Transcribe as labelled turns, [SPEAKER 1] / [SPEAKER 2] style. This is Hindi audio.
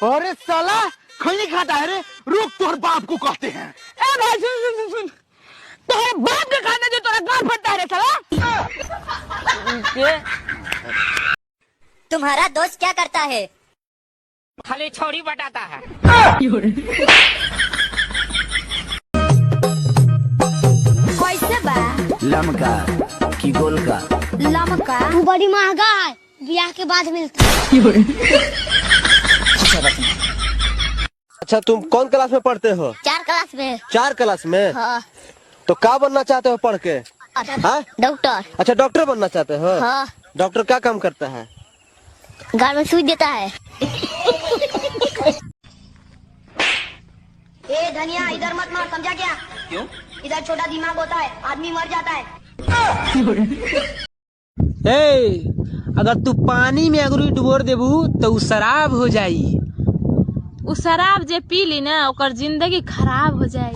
[SPEAKER 1] अरे साला खैनी खाता है रे, रुक तोहर बाप को कहते हैं।
[SPEAKER 2] ए भाई सुन तोहरे बाप के खाने जो तोरा गांव फटता है रे साला।
[SPEAKER 3] तुम्हारा दोस्त क्या करता है?
[SPEAKER 2] खाली छोड़ी बटाता है।
[SPEAKER 3] कैसे बा?
[SPEAKER 4] लमका की गोल का?
[SPEAKER 3] लमका। तू बड़ी महंगा है, ब्याह के बाद मिलता है।
[SPEAKER 5] अच्छा तुम कौन क्लास में पढ़ते हो?
[SPEAKER 3] 4 क्लास में।
[SPEAKER 5] 4 क्लास में?
[SPEAKER 3] हाँ।
[SPEAKER 5] तो क्या बनना चाहते हो पढ़ के?
[SPEAKER 3] डॉक्टर।
[SPEAKER 5] अच्छा डॉक्टर बनना चाहते हो?
[SPEAKER 3] हाँ।
[SPEAKER 5] डॉक्टर क्या काम करता है?
[SPEAKER 3] घर में सुई देता है। ए धनिया इधर मत मार, समझा क्या?
[SPEAKER 4] क्यों?
[SPEAKER 3] इधर छोटा दिमाग होता है, आदमी मर जाता है।
[SPEAKER 6] अगर तू पानी में अगर डुबोर देबू तो उ शराब हो जाई।
[SPEAKER 7] उ शराब जे पी ली ना ओकर जिंदगी खराब हो जाए।